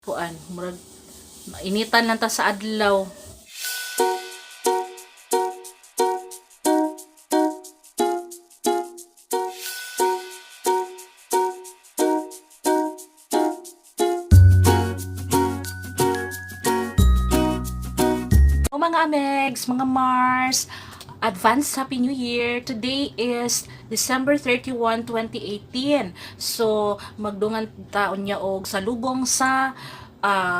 kuan murag mainitan lang ta sa adlaw. O mga Amegs, mga Mars, advance Happy New Year. Today is December 31, 2018. So, magdungan taon niya og salubong sa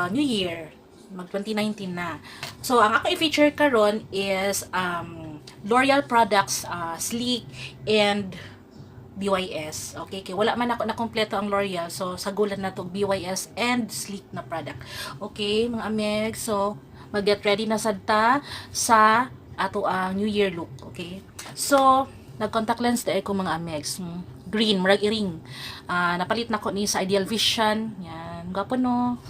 New Year. Mag 2019 na. So, ang ako i-feature karon is L'Oreal products, Sleek and BYS. Okay, kay wala man ako na kompleto ang L'Oreal. So, sagulan na to BYS and Sleek na product. Okay, mga Ameg. So, mag-get ready na sadta sa ato ang New Year look. Okay? So, nag-contact lens dahil ko mga Amegs. Green, marag iring. Napalit na ko ni sa Ideal Vision. Yan. Gwapo no?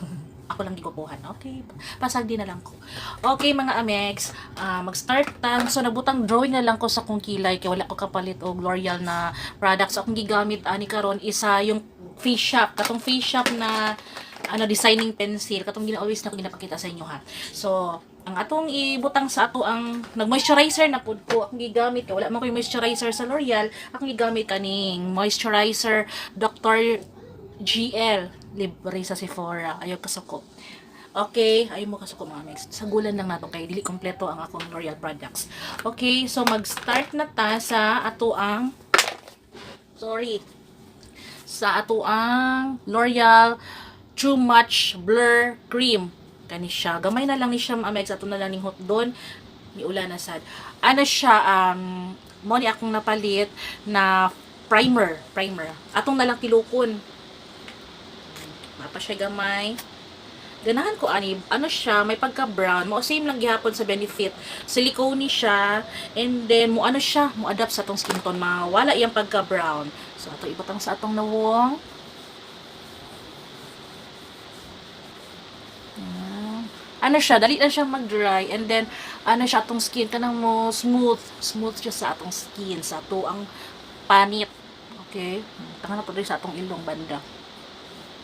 Ako lang gikukuhan. Okay. Pasag din na lang ko. Okay, mga Amegs. Mag-start ta. So, nagbutang drawing na lang ko sa kong kilay. Kaya wala ko kapalit o L'Oreal na products. So, akong gigamit ani karon isa yung face shop. Katong face shop na designing pencil. Katong always na ko ginapakita sa inyo ha. So, ang atong ibutang sa ato ang nag-moisturizer na pud ko akong gigamit. Kaya wala man ko yung moisturizer sa L'Oreal. Akong gigamit kaning moisturizer Dr. GL libre sa Sephora. Ayaw kasuko. Okay, ayaw mo kasuko mga mix. Sagulan lang nato kay dili kompleto ang akong L'Oreal products. Okay, so mag-start na ta sa ato ang sa ato ang L'Oreal True Match Blur Cream. Kani siya. Gamay na lang ni siya maamex. Ato na lang ning hot doon. Ni ula na sad. Ano siya, mo ni akong napalit na primer. Atong na lang tilukon. Mapa siya gamay. Ganahan ko ani, ano siya, may pagka brown. Mo same lang gihapon sa Benefit. Silicone siya and then mo ano siya, mo adapt sa atong skin tone. Mawala iyang pagka brown. So ato ibutang sa atong nawong. Ano siya, dali na siya mag-dry and then ano siya atong skin kanang mo smooth siya sa atong skin sa ato ang panit. Okay? Tangan na po sa atong ilong banda.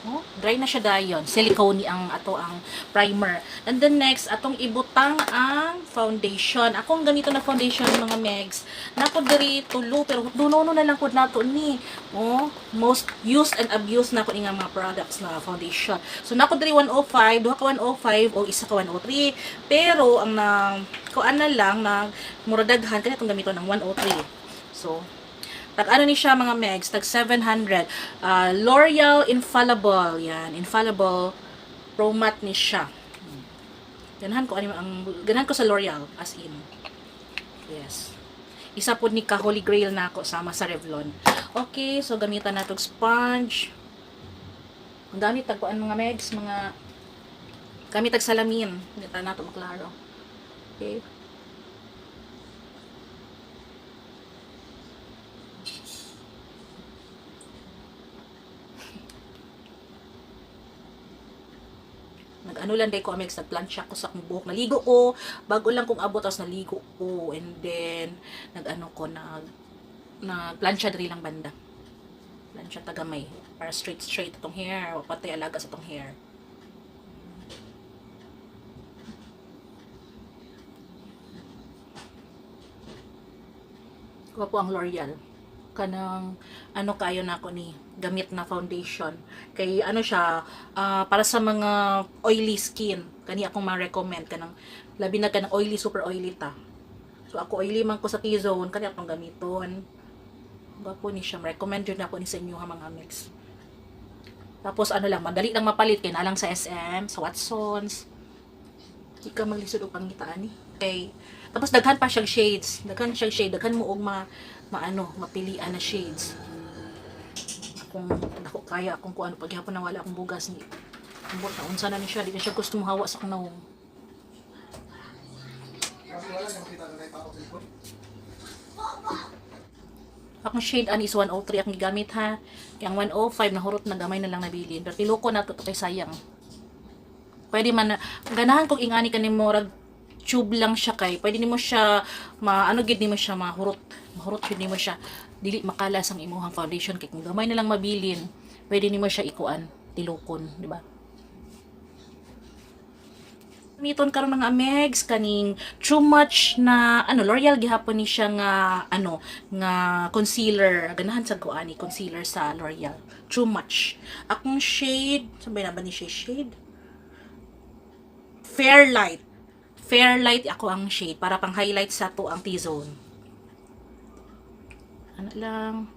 Oh, dry na siya dayon. Silicone ang ato ang primer. And then next, atong ibutang ang foundation. Akong ganito na foundation mga megs. Nako diri tulo pero duno na lang pud nato ni. Oh, most used and abused na ko nga mga products na foundation. So nako diri 105, duha ka 105 o isa ka 103. Pero ang kuan na lang na muradaghan kani itong gamito ng 103. So ano ni siya mga megs, tag 700. L'Oreal Infallible, yan, Infallible Pro Matte ni siya. Ganahan ko ganahan ko sa L'Oreal as in. Yes. Isa po ni ka Holy Grail na ako sama sa Revlon. Okay, so gamitan natog sponge. Ang gamit tag kuan mga megs, mga gamit tag salamin. Gamitan nato maklaro. Okay. Nag-ano lang day ko amex, nagplansya ko sa akong buhok. Naligo ko, bago lang kong abot, tapos naligo ko. And then, nag-ano ko, nagplansya diri lang banda. Plansya tagamay. Para straight itong hair. O patay alaga sa itong hair. Kuha po ang L'Oreal. Kanang ano kayo na ako ni gamit na foundation kay ano siya para sa mga oily skin kani akong ma-recommend kanang labi na kanang oily super oily ta. So ako oily man ko sa T-zone kani akong gamiton. Gapo ni siya recommend jud na ako ni sa inyo ha mga mix. Tapos ano lang madali lang mapalit kay nalang sa SM, sa Watsons. Di ka maglisod og pangitaan ni. Okay. Tapos daghan pa siyang shades. Daghan mo og mapilian na shades. Kung ako kaya kung kuan paghapon na wala akong bugas ni. Ambot na unsa na ni siya, di na siya gusto mahawa sa akong nawong. Akong shade ani is 103 akong gigamit ha. Kaya ang 105 nahurot na gamay na lang nabili. Pero tiloko na to kay sayang. Pwede man ganahan kog ingani kaning murag tube lang siya kay pwede nimo siya gid nimo siya mahurot gid nimo siya dili makalas ang imong foundation kay kung gamay na lang mabilin pwede nimo siya ikuan tilokon di ba Miton karon mga amegs kaning too much na L'Oreal gihapon ni siya nga nga concealer. Ganahan sa ko ani concealer sa L'Oreal. Too much. Akong shade, sabay na ba ni siya shade? Fairlight. Fairlight ako ang shade para pang highlight sa to ang T-zone. Lang.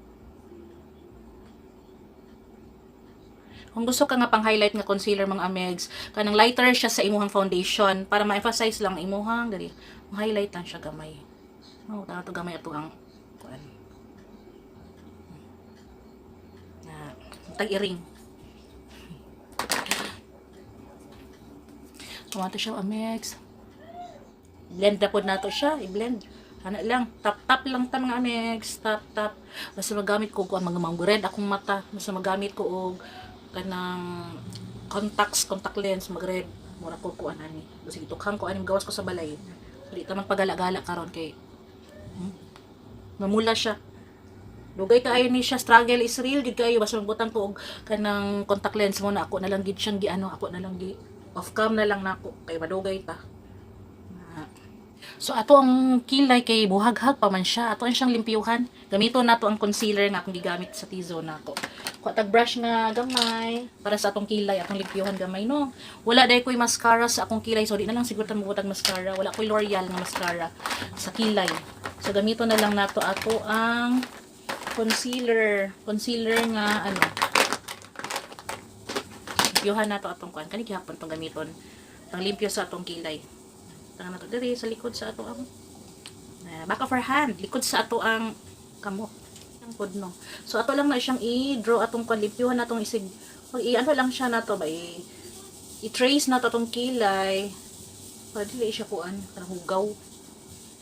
Kung gusto ka nga pang highlight nga concealer mga amegs, kanang lighter siya sa imuhang foundation para ma-emphasize lang imuhang dali. Highlight lang siya gamay. Oh, to gamay ato ang kuan. Tag-iring. Tumato siya amegs. Blend na po nato siya, i-blend. Lang, tap-tap lang ta mga amegs, tap-tap. Basta magamit ko ang mga red akong mata. Basta magamit ko og kanang contact lens mag-red mura ko kuan ani kasi itukhang ko ani gawas ko sa balay dili ta man pagala-gala karon kay mamula siya dugay kaayo ni siya struggle is real gid kayo basta magbutang ko og kanang contact lens mo na ako na lang gid siyang ako na lang gi off cam na lang nako kay madugay ta. So ato ang kilay kay buhaghag pa man siya. Ato ang siyang limpyuhan. Gamito nato ang concealer nga akong gigamit sa T-zone nako. Kuha tag brush nga gamay para sa atong kilay, atong limpyuhan gamay no. Wala dai koy mascara sa akong kilay so di na lang siguro ta mabutag mascara. Wala koy L'Oreal nga mascara sa kilay. So gamito na lang nato ato ang concealer. Concealer nga limpyuhan nato atong kuan kani gihapon tong gamiton. Pang limpyo sa atong kilay. Tangan nato diri sa likod sa ato ang back of our hand, likod sa ato ang kamot ang podno. So ato lang na siyang i-draw atong kalipyuhan natong isig lang siya nato ba i-trace nato atong kilay para dili siya kuan para hugaw.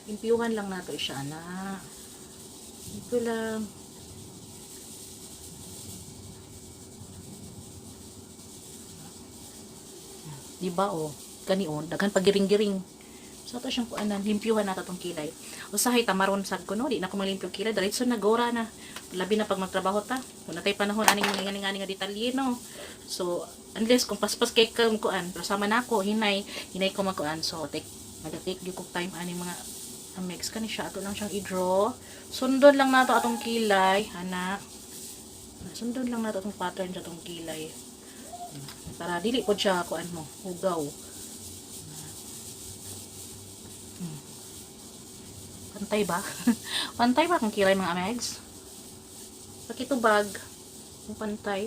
Limpyuhan lang nato siya na. Ito lang. Diba kani daghan pagiring-giring. So ato siyang kuanan, limpyuhan nato tong kilay. Usahay tamaron sad ko no, di na ko malimpyo kilay, diretso na gora na. Labi na pag magtrabaho ta. Kung natay panahon aning mga nga detalye no. So unless kung paspas kay kam kuan, sama nako hinay ko magkuan. So take gyud kog time aning mga mix kani siya ato lang siyang i-draw. Sundon lang nato atong kilay, ana. Sundon lang nato atong pattern sa atong kilay. Para dili pod siya kuan mo, hugaw. Pantay ba? Pantay ba kung kilay mga amegs? Pakitubag. Kung pantay.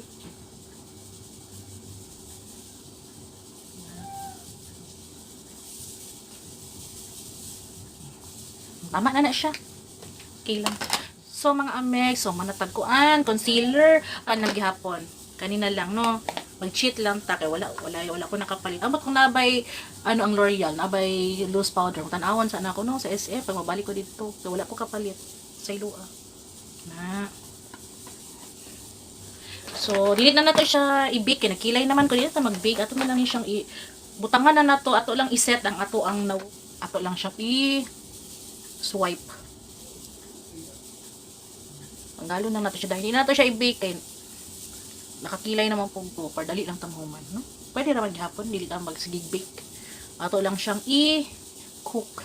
Tama na siya. Okay lang. So mga amegs, so manatagkuan, concealer, gihapon. Kanina lang no. Mag-cheat lang ta kay wala ko nakapalit. Amot kung nabay ang L'Oreal, nabay loose powder. Kung tan-awan sa ako no sa SF pag mabalik ko dito. Kay wala ko kapalit sa ilua. Na. So dili na nato siya i-bake kay nakilay naman ko dito ta mag-bake. Ato na lang siyang butangan na nato, ato lang i-set ang ato lang siyang swipe. Panggalo na nato siya dahil hindi na nato siya i-bake kay nakakilay naman po para dali lang tamhuman no. Pwede ra maghapon dili ta magsigig bake. Ato lang siyang i-cook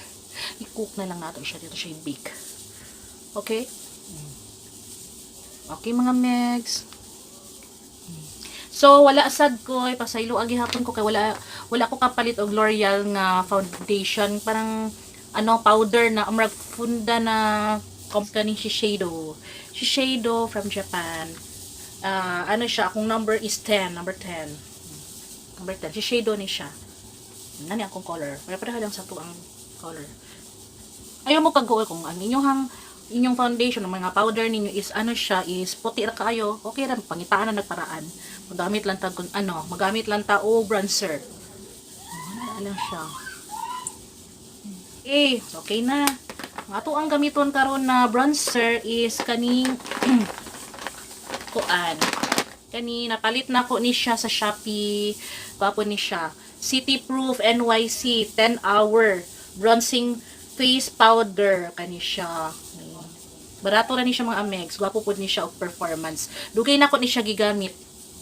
na lang nato siya dito siya i-bake. Okay? Okay mga megs. So wala sad ko pasaylo agi hapon ko kay wala ko kapalit og L'Oreal nga foundation parang powder na umrag funda na company Shiseido from Japan. Siya akong number is 10, number 10. Shiseido ni siya. Nani akong color. Pare-pareha lang sa to ang color. Ayaw mo kag-go kung inyong foundation, ang mga powder ninyo is is puti ra kaayo. Okay ra pangitaan na nagparaan. Magamit lang ta magamit lang ta o bronzer. Lang siya. Okay na. Ang ato ang gamiton karon na bronzer is kaning kani napalit na ko ni siya sa Shopee. Papo ni siya City Proof NYC 10-hour bronzing face powder kani siya. Barato ra ni siya mga amegs. Gwapo pud ni siya og performance. Dugay na ko ni siya gigamit.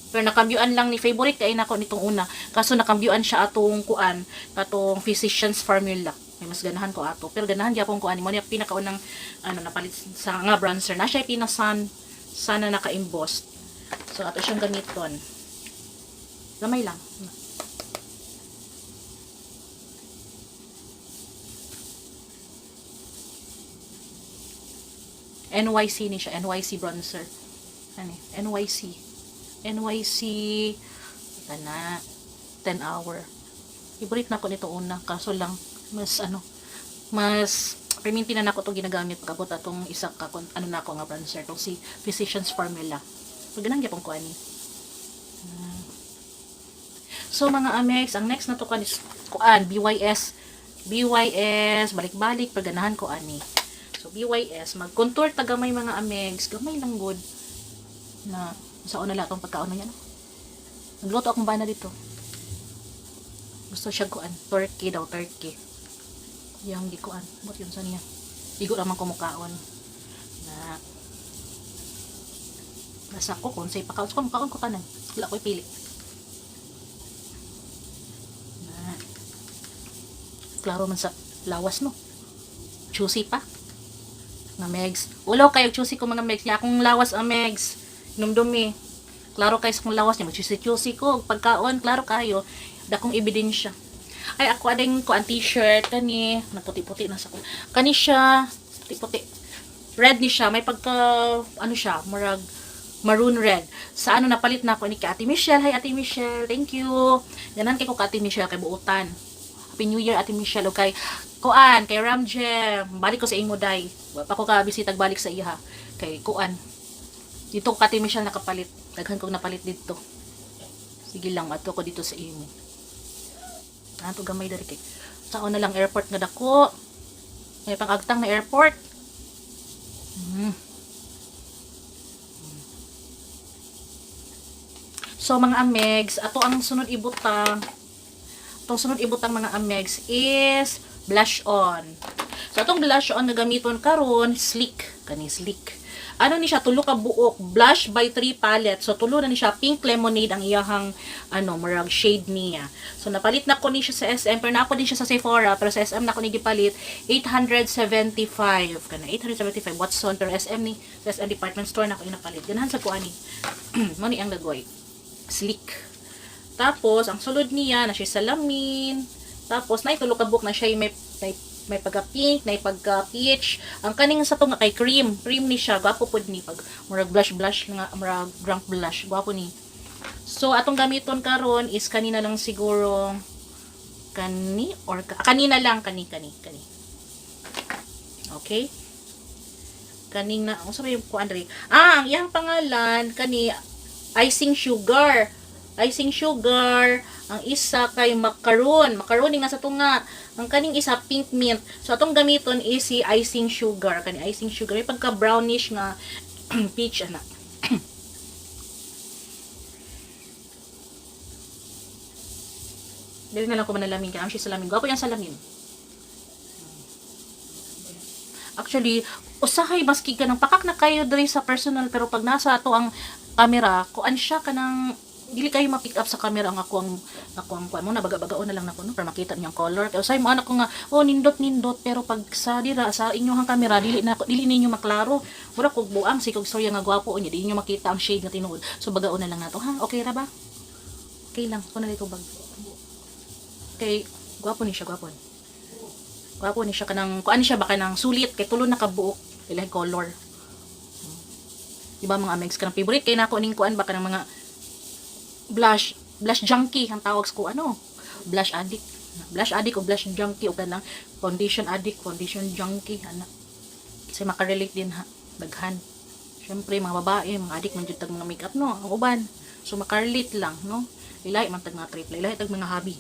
Pero nakambyuan lang ni favorite kay nako nitong una. Kaso nakambyuan siya atong kuan, atong Physicians Formula. May mas ganahan ko ato. Pero ganahan gyapon ko ani mo ni pinakaunang napalit sa nga bronzer. Na siya pinasan sana naka-embossed. So ato siyang gamiton. Lamay lang. NYC ni siya, NYC bronzer. Ano? NYC na 10 hour. Favorite na ko nito una, kaso lang mas perminti na nako to ginagamit pagabot atong isa ka na ako nga bronzer tong si Physicians Formula. So ganang gyapon ko ani. So mga amex, ang next na to kan is kuan BYS balik-balik paganahan ko ani. So BYS mag-contour tagamay mga amex, gamay lang good na sa una latong pagkaon niya no. Nagluto akong bana dito. Gusto siya kuan, turkey. Yang gikuan, bot yun sa niya. Igo naman kumukaon. Na nasa ko kung say pakaon ko mukaon ko tanan. Wala ko pili. Na klaro man sa lawas no. Juicy pa. Nga megs. Ulaw kayo juicy ko mga megs. Ya akong lawas ang megs. Numdumi. Klaro kayo sa kong lawas niya. Mag-juicy ko. Pagkaon, klaro kayo. Dakong ebidensya. Ay, ako ading ko ang t-shirt. Kani, nagputi-puti na sa ko. Kani siya, puti-puti. Red ni siya. May pagka, siya, marag, maroon red. Sa napalit na ako ni Ate Michelle. Hi, Ate Michelle. Thank you. Ganan kay ko Ate Michelle, kay buutan. Happy New Year, Ate Michelle. O kay Kuan, kay Ramjem. Balik ko sa imo, day. Pa ko ka bisitag balik sa iya. Kay Kuan. Dito ko Ate Michelle nakapalit. Daghan kong napalit dito. Sige lang, ato ko dito sa imo. Ato gamay dari kay. Saan na lang airport nga dako. May pang-agtang na airport. So mga amegs, ato ang sunod ibutang. Itong sunod ibutang mga amegs is blush on. So atong blush on na gamiton karon sleek, kani sleek. Ni siya tulo ka buok, blush by 3 palette. So tulo na ni siya pink lemonade ang iyahang marag shade niya. So napalit na ko ni siya sa SM, pero na ako din siya sa Sephora, pero sa SM na ko ni gipalit 875 kana 875 Watson, pero SM ni sa SM department store na ko inapalit. Ganahan sa ko ani. Mo ni ang lagoy. Sleek. Tapos ang sulod niya na siya salamin. Tapos na tulo ka buok na siya may pagka pink, may pagka peach. Ang kaning sa to nga kay cream ni siya, gwapo pod ni pag murag blush nga murag drunk blush, gwapo ni. So atong gamiton karon is kanina lang siguro kanina lang kani. Okay? Kaning na unsa ba yung kuan diri? Ang iyang pangalan kani icing sugar. Ang isa kay macaron nga sa tunga. Ang kaning isa pink mint. So atong gamiton is si icing sugar. Kani icing sugar may pagka brownish nga peach ana. Dili na lang ko manalamin kay ang siya salamin. Gwapo yang salamin. Actually, usahay maski ganang pakak na kayo diri sa personal, pero pag nasa ato ang camera, kuan siya kanang dili kayo ma-pick up sa camera ang ako ang kuan mo na baga-bagaon na lang nako no para makita niyo ang color. Kaya usay mo anak ko nga nindot pero pag sa dira sa inyong camera dili ninyo maklaro. Mura kog buang sikog storya nga gwapo unya dili niyo makita ang shade nga tinuod. So bagaon na lang nato ha. Okay ra ba? Okay lang ko na dito bag. Okay, gwapo ni siya kanang kuan siya baka nang sulit kay tulo na ka buok ilay color. Diba mga amex kanang favorite kay nako ning kuan baka nang mga blush junkie ang tawag ko blush addict o blush junkie o kanang foundation junkie ana kasi makarelate din ha daghan syempre mga babae mga addict man jud tag mga makeup no ang uban so makarelate lang no ilay man tag mga triple ilay tag mga hobby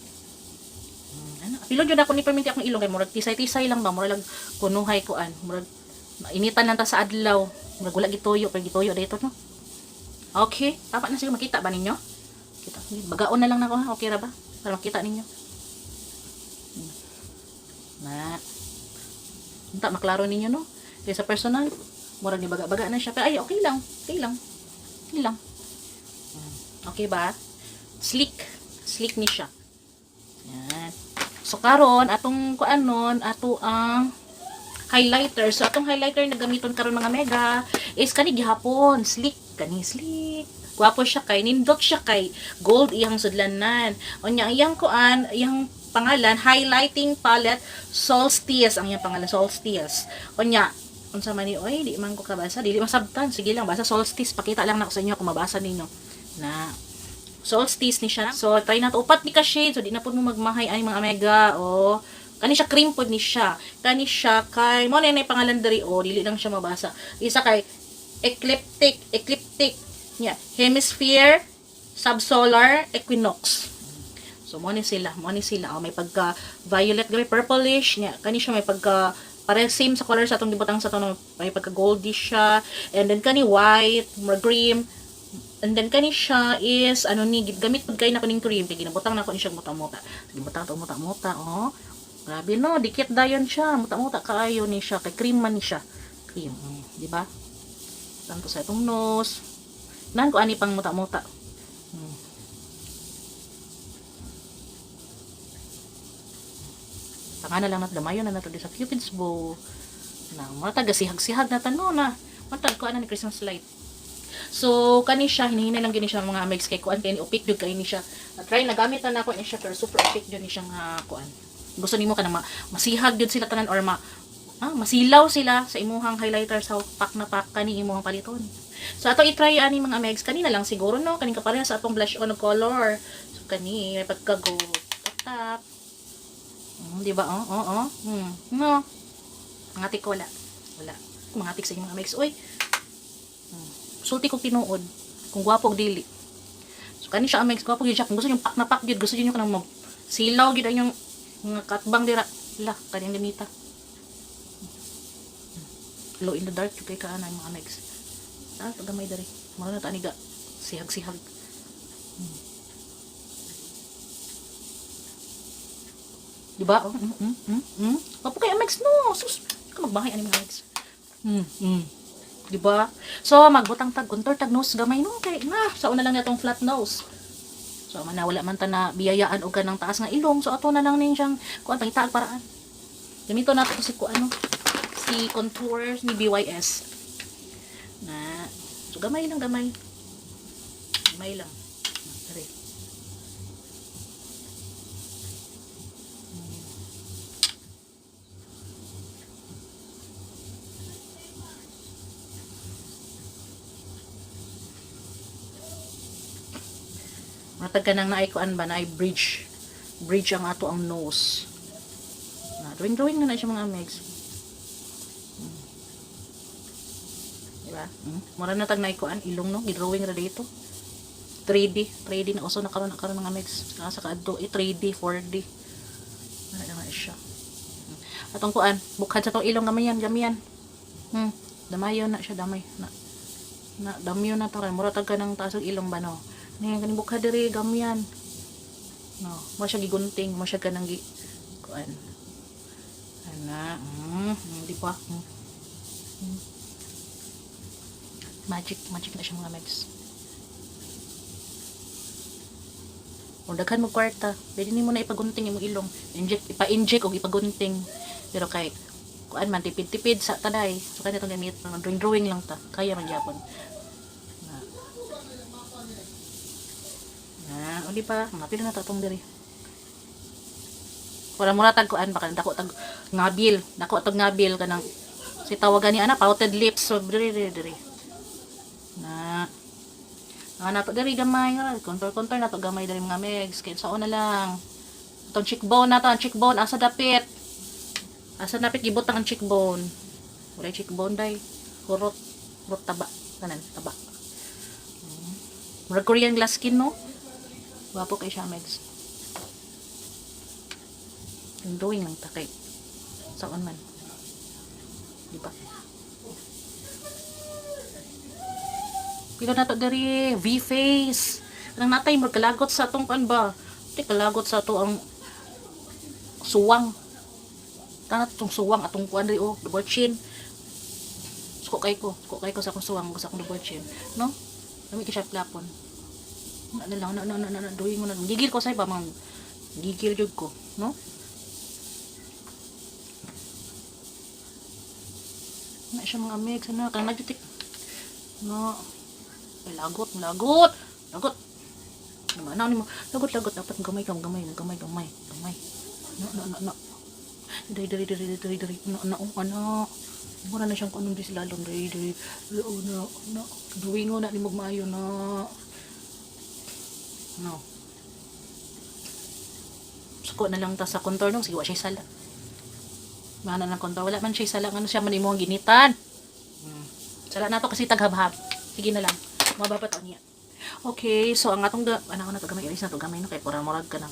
pilo jud ako ni perminti akong ilong kay murag tisay lang ba murag lang kunuhay kuan murag initan lang ta sa adlaw murag wala gituyo dito no okay dapat na siguro makita ba ninyo. Bagaon na lang nako ha. Okay ra ba? Para makita ninyo. Unta maklaro ninyo no. Kaya sa personal, murag ni baga-baga na siya. Pero ay okay lang. Okay Okay ba? Sleek ni siya. Yan. So karon atong kuanon ato ang highlighter. So atong highlighter na gamiton karon mga mega is kani gihapon, sleek. Gwapo siya kay nindot siya kay gold iyang sudlanan. Unya iyang kuan, iyang pangalan highlighting palette Solstice ang iyang pangalan Solstice. Unya unsa man ni oy di man ko kabasa, dili masabtan. Sige lang basa Solstice, pakita lang nako sa inyo kung mabasa ninyo. Na Solstice ni siya. So try na to upat ni ka shade so di na pud mo magmahay ani mga mega. Oh, kani siya cream pod ni siya. Kani siya kay mo na pangalan diri oh, dili lang siya mabasa. Isa kay ecliptic nya hemisphere subsolar equinox. So mo ni sila oh, may pagka violet gamay purplish nya kani siya may pagka pare same sa color sa atong gibutang sa tono, may pagka goldish siya, and then kani white more cream, and then kani siya is ano ni gamit pud kay na kuning cream kay ginabutang na ko ni siya muta-muta. Gibutang to muta-muta oh. Grabe no, dikit dayon siya, muta-muta kaayo ni siya kay cream man ni siya. Cream, di ba? Tanto sa itong nose. Nan ko ani pang muta-muta. Tanga na lang nat damayon na nato di sa Cupid's bow. Na mata gasihag-sihag na tanno na. Matag ko ana ni Christmas light. So kani siya hinihinay lang gini siya mga mix kay kuan kay ni upik jud kay ni siya. Try na gamit na nako ni siya pero super upik jud ni siya nga kuan. Gusto nimo kana masihag jud sila tanan or masilaw sila sa imuhang highlighter sa pack na pack kani imuhang paliton. So ato i-try ani mga megs kanina lang siguro no kani kapareha sa atong blush on color. So kani may pagka-go tap. Di ba? No. Mangatik ko wala. Mangatik sa mga megs. Oy. Sulti kong tinuod kung gwapo og dili. So kani siya ang megs gwapo gyud siya. Kung gusto niyo pack na pack gyud, gusto niyo kanang mag silaw gyud ang mga katbang dira. La kanang gamita. Glow in the dark kay kaana mga megs. Pagamay dari. Mao na ta ani ga sihag-sihag. Diba? Papo kay megs no. Sus, ka magbahay ani mga megs. Diba? So magbutang tag contour tag nose gamay no kay na sa una lang natong flat nose. So man wala man ta na biyayaan og kanang taas nga ilong. So ato na lang ning siyang kuan pangitaag paraan. Gamito nato si si contour ni BYS. Na so gamay lang. Gamay lang. Sorry. Matag ka nang naay kuan ba naay bridge ang ato ang nose na drawing na siya mga megs. Diba? Mura na tag naay kuan ilong no gidrawing ra dito 3D na uso na karon mga megs sa kaadto 3D 4D na siya. Atong kuan bukhad sa tong ilong gamayan damayon na siya damay na damyo na to mura tag ka nang taas og ilong ba no. Ngayon kaning bukha diri gamyan. No, mo siya gigunting, mo siya kanang kuan. Ana, di ba? Magic na siya mga megs. Kung daghan mo kwarta, pwede nimo na ipagunting imong ilong. Ipa-inject o ipagunting. Pero kay kuan man tipid-tipid sa taday. So kaya itong gamit, drawing lang ta. Kaya man gyapon. O di pa, mapil na tatong diri. Wala muna tag kuan baka dako tag ngabil kanang si tawagan ni ana pouted lips so diri. Na nato diri gamay contour na to gamay diri mga megs kay sao na lang. Atong cheekbone asa dapit gibutang ang cheekbone. Wala cheekbone day. Kurot taba tanan taba. Murag Korean glass skin no. Wapo kay siya megs. Drawing lang ta kay saan man. Di ba? Pila na to diri V-face. Nang natay magkalagot sa atong kan ba? Di kalagot sa ato ang suwang. Tanat tong suwang atong kuan diri double chin. Suko kay ko sa akong suwang sa akong double chin, no? Lami ki siya plapon. Na lang na doing mo na. Gigil ko say pa mang gigil jud ko, no? Na siya mga mix na kang nagtitik. No. Ay, lagot. Lagot. Ano mo? Lagot dapat gamay. No. Dari. Ano. Mura na siyang kanong dis lalong dari. No. Duwingo na ni magmaayo na. No. Suko na lang ta sa contour nung sige wa siya sala. Mana ng contour wala man siya sala ngano siya man imong ginitan. Sala nato kasi taghabhab. Sige na lang. Mababataw niya. Okay, so ang atong ano ko na to gamay iris na to gamay no kay para murag ka ng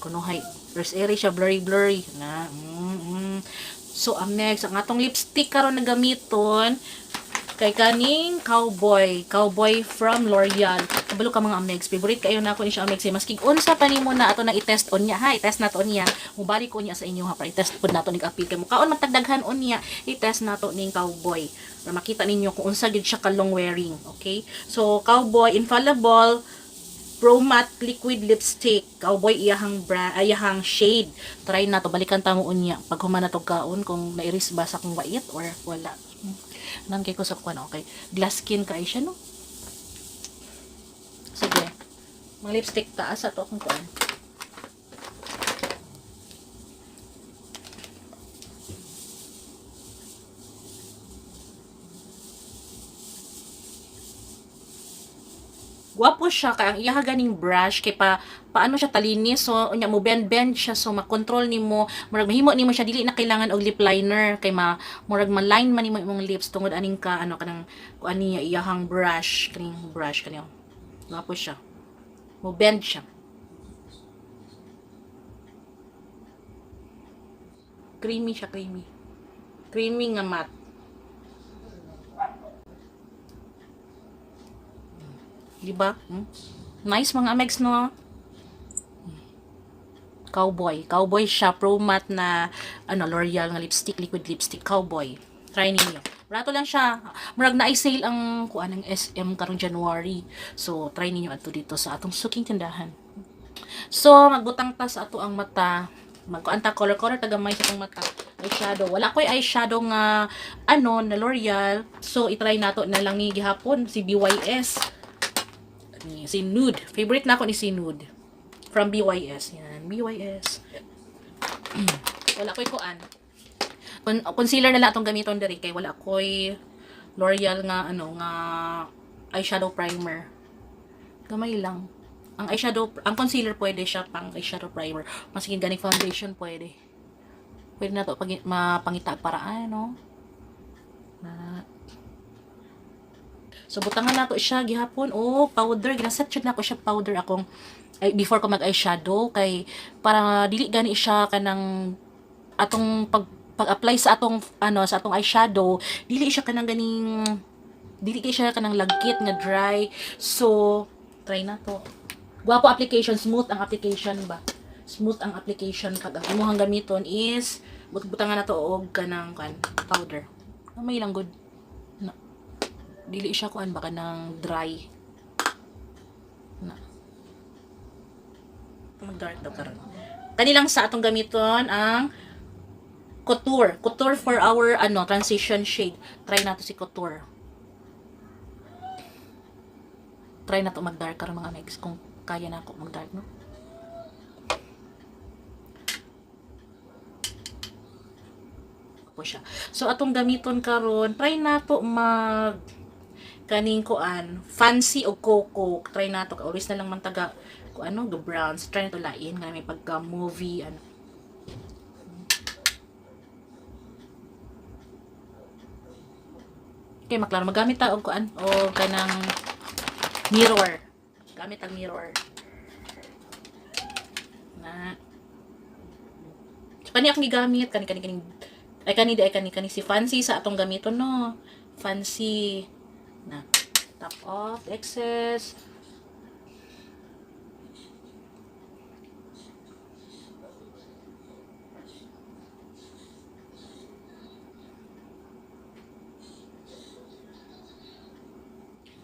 kunuhay. First area siya blurry na. So ang next ang atong lipstick karon na gamiton kay kaning cowboy from L'Oreal. Kabalo ka mga amegs, favorite kayo na ako ni siya amegs. Maski unsa pa nimo na ato na i-test on niya ha, i-test nato niya. Mubalik ko niya sa inyo ha, para i-test pud nato ning apil kay mo. Kaon matagdaghan on niya, i-test nato ning cowboy. Para makita ninyo kung unsa gid siya ka long wearing, okay? So cowboy infallible Pro Matte Liquid Lipstick. Cowboy iyahang shade. Try na to, balikan ta mo unya pag humana to kaon kung nairis ba sa kung wait or wala. Nan kay ko sa kuan okay. Glass skin kay siya no. Sige. Mga lipstick taas ato akong kuan. Gwapo siya kay ang iya ganing brush kay paano siya talinis so unya mo bend siya so makontrol nimo murag mahimo nimo siya dili na kailangan og lip liner kay murag ma-line man nimo imong lips tungod aning ka ano kanang kuan niya iyahang brush kaniya. Gwapo siya. Mo bend siya. Creamy siya, creamy. Creamy nga matte. Diba? Nice mga amegs no. Cowboy siya pro matte na ano L'Oreal nga lipstick, liquid lipstick cowboy. Try niyo. Barato lang siya. Murag na i-sale ang kuan ng SM karong January. So try niyo adto dito sa atong suking tindahan. So magbutang ta sa ato ang mata. Magkuanta color tagamay sa atong mata. Eyeshadow. Wala ko'y eyeshadow nga ano na L'Oreal. So i-try nato na lang ni gihapon si BYS. Si Nude. Favorite na ako ni si Nude. From BYS. Yan. BYS. Wala ko'y kuan. Concealer na lang itong gamiton diri kay wala ko'y L'Oreal nga ano nga eyeshadow primer. Gamay lang. Ang concealer pwede siya pang eyeshadow primer. Maski ganing foundation pwede. Pwede na to pag mapangita para ano. So butangan nato siya gihapon. Oh, powder ginaset jud nako siya powder akong before ko mag eyeshadow kay para dili gani siya kanang atong pag-apply sa atong sa atong eyeshadow, dili siya kanang lagkit nga dry. So try na to. Gwapo application, smooth ang application ba. Smooth ang application pag ang imong gamiton is butangan na to og kanang powder. May lang good. Dili siya kuan baka ng dry na mag-dark daw karon. Kanilang sa atong gamiton ang couture for our transition shade. Try nato si couture. Try nato mag-dark karon mga megs kung kaya na ako mag-dark no. Po siya. So atong gamiton karon, try nato kaning kuan fancy o coco. Try nato always na lang man taga go browns. Try nato lain nga may pagka movie Okay, maklaro magamit ta og kuan o kanang mirror. Gamit ang mirror. Na. So kani akong gigamit kani si fancy sa atong gamiton no. Fancy na top off excess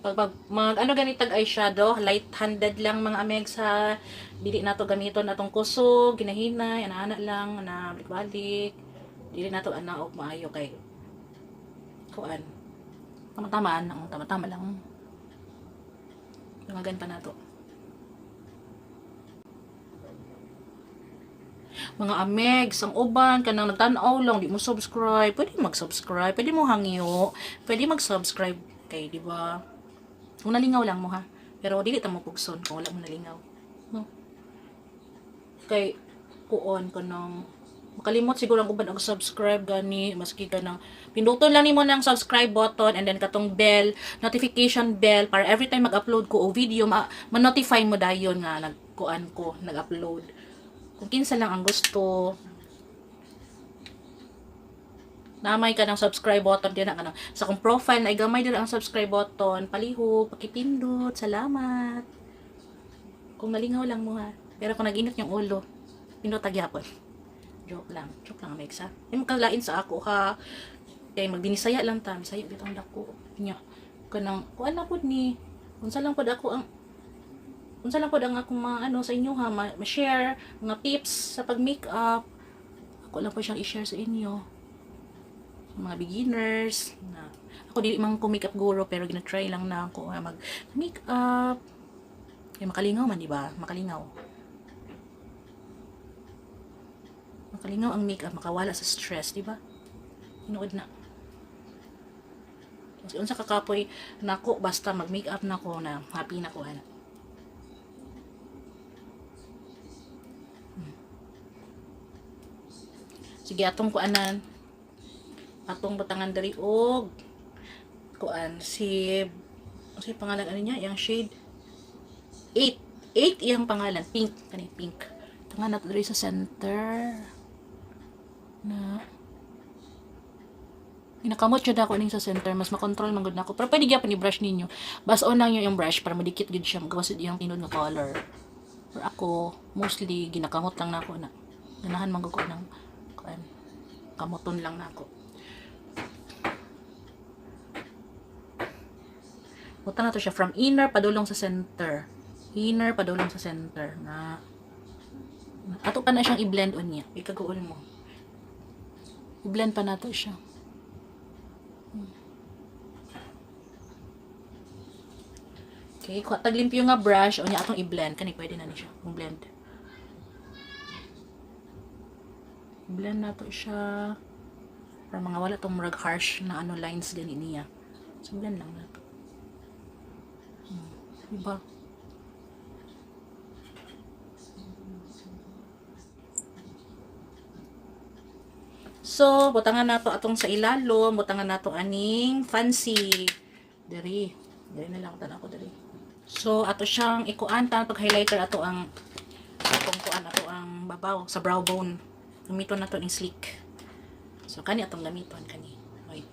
Ano ganitag eyeshadow, light-handed lang mga amegs ha. Dili na to gamiton atong kusog, ginahinay, ana-ana lang, na balik-balik. Dili na to ana og maayo kay kuan. Tama-tamaan, ang tama-tama lang. Mga pa na to. Mga amegs, ang uban kanang nagtan-aw lang, di mo subscribe, pwede mag-subscribe, pwede mo hangyo, pwede mag-subscribe kay, di ba? Kung nalingaw lang mo ha. Pero dili ta mo pugson kung wala mo nalingaw. No? Kay kuon kanang makalimot siguro ang uban og subscribe gani maski kanang pinduton lang nimo ng subscribe button and then katong bell, notification bell para every time mag-upload ko o video ma-notify mo dayon nga nagkuan ko, nag-upload. Kung kinsa lang ang gusto, namay ka ng subscribe button din na sa kong profile na igamay din ang subscribe button, palihog, pakipindot, salamat. Kung nalingaw lang mo ha. Pero kung nag-init yung ulo, pindot tagyapon. Joke lang Mex ha. Yung kalain sa ako ha. Kaya magbinisaya lang ta, bisaya dito ang dako. Nya. Kanang kuan na pud ni. Unsa lang pud ako ang akong mga sa inyo ha, ma-share mga tips sa pag-makeup. Ako lang po siyang i-share sa inyo. Mga beginners na ako dili man ko makeup guru pero gina-try lang na ako mag-makeup. Kaya makalingaw man, di ba? Makalingaw ang makeup, makawala sa stress, di ba? Inuod na. Kasi unsa kakapoy nako basta mag-makeup nako na happy na ko ana. Sige atong kuanan. Atong butangan diri og kuan si pangalan ano niya, yang shade 8 iyang pangalan, pink kani pink. Tangan nato diri sa center. Na ginakamot siya dako ning sa center, mas makontrol man gud nako. Pero pwede gyapon i-brush ninyo. Bas-on lang yung brush para madikit gud siya, magawas iyang tinod nga color. Pero ako mostly ginakamot lang nako na. Ganahan man gud ko ng kuan. Kamoton lang nako. Buta na to siya from inner padulong sa center. Inner padulong sa center na ato pa na siyang i-blend on niya. Ikaguol mo. I-blend pa nato siya. Okay, taglimpyo nga brush o niya atong i-blend. Kani pwede na ni siya. I-blend. I-blend nato siya para mga wala tong murag harsh na lines gani niya. So blend lang nato. Diba? So, butangan nato atong sa ilalom, butangan nato aning fancy. Diri na lang tanan ko diri. So, ato siyang ikuan ta pag highlighter ato ang babaw sa brow bone. Gamiton nato ning sleek. So, kani atong gamiton kani. Wait.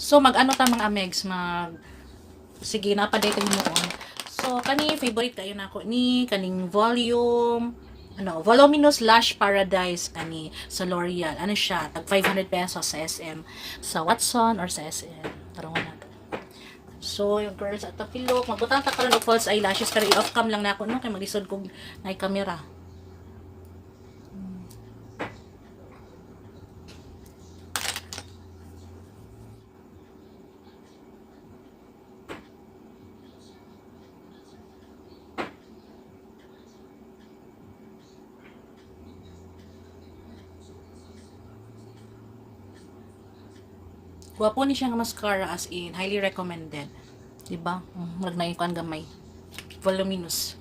So, mag-ano ta mga amegs, sige, napaday kayo mo on. So, kani, favorite kayo na ako ni, kaning Voluminous Lash Paradise, kani, sa L'Oreal. Ano siya, tag 500 pesos sa SM, sa Watson, or sa SM. Tarungan natin. So, yung girls at tapilok, magbutang ta karon og false eyelashes, pero i-off cam lang na ako, no, kay maglisod kong na camera. Guwapo ni siya nga mascara, as in highly recommended. Diba? Murag na yung gamay. Voluminous.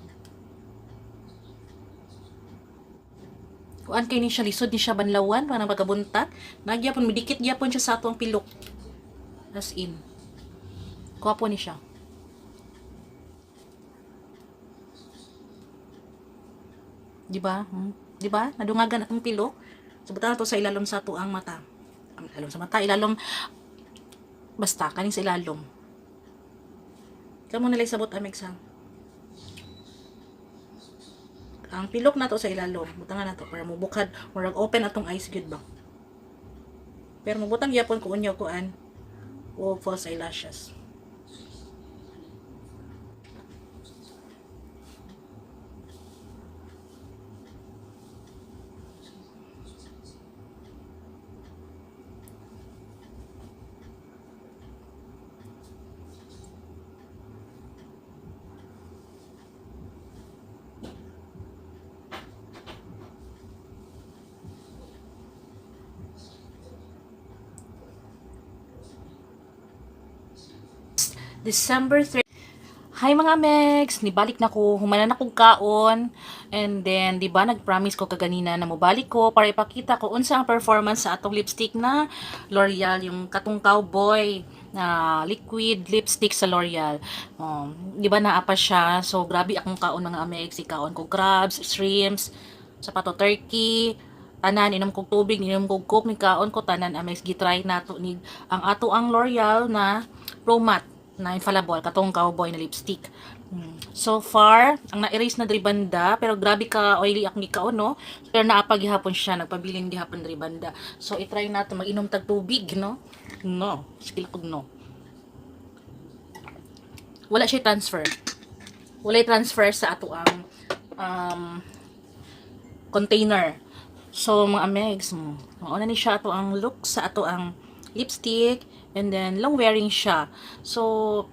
Kuan kay ni siya, lisod ni siya banlawan, parang pagkabuntat. Nagyapon, midikit gyapon siya sa atong pilok. As in. Guwapo ni siya. Di ba? Di ba? Nadungagan atong pilok. Sabutan to sa ilalom sa tuang mata. Ilalom sa mata, ilalom basta kaning sa ilalom. Kamo nalay sabot amig sa ang pilok na to sa ilalom. Butangan na to para mubukad, murag open atong eyes gyud ba. Pero mabutang gyapon ko unyaw kuan o false eyelashes. December 3. Hi mga Megs! Nibalik na ko, humana na kong kaon. And then, di ba nag-promise ko kaganina na mobalik ko para ipakita ko unsa ang performance sa atong lipstick na L'Oreal, yung katong cowboy na liquid lipstick sa L'Oreal. Di ba naapa siya? So, grabe akong kaon mga Megs. Ikaon ko crabs, shrimps, sapato turkey, tanan inom kog tubig, inom kog coke, ni kaon ko tanan Amex gitry nato ni ang ato ang L'Oreal na Pro Matte na infallible katong cowboy na lipstick. So far, ang na-erase na diri banda, pero grabe ka oily akong gikaon no. Pero naapag gihapon siya, nagpabiling gihapon diri banda. So i-try nato mag-inom tag tubig no. No, skill kog no. Wala siya transfer. Wala transfer sa ato ang container. So mga Amegs, mauna ni siya ato ang look sa ato ang lipstick, and then long wearing siya. So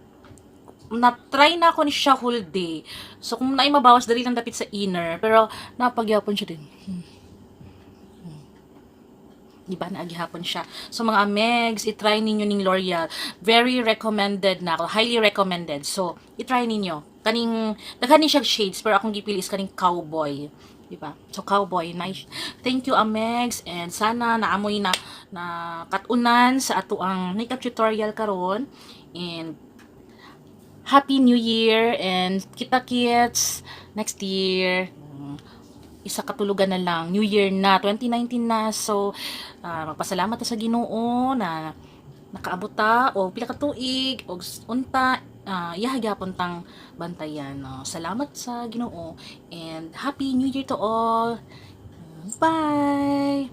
na-try na ako ni siya whole day. So kung naay mabawas dali lang dapit sa inner, pero napagyapon siya din. Diba naagihapon siya. So mga Amegs, i-try ninyo ning L'Oreal. Very recommended na ako. Highly recommended. So, i-try ninyo. Kaning, daghan ni siya shades, pero akong gipili is kaning cowboy. Diba? So, cowboy. Nice. Thank you, Amegs. And sana naamoy na katunan sa ato ang makeup tutorial karon. And Happy New Year. And kita-kits next year. Isa katulugan na lang, New Year na, 2019 na. So, magpasalamat sa Ginoo na nakaabot ta o pila ka tuig o unta iyahagyapon tang bantayan. Salamat sa Ginoo and Happy New Year to all. Bye.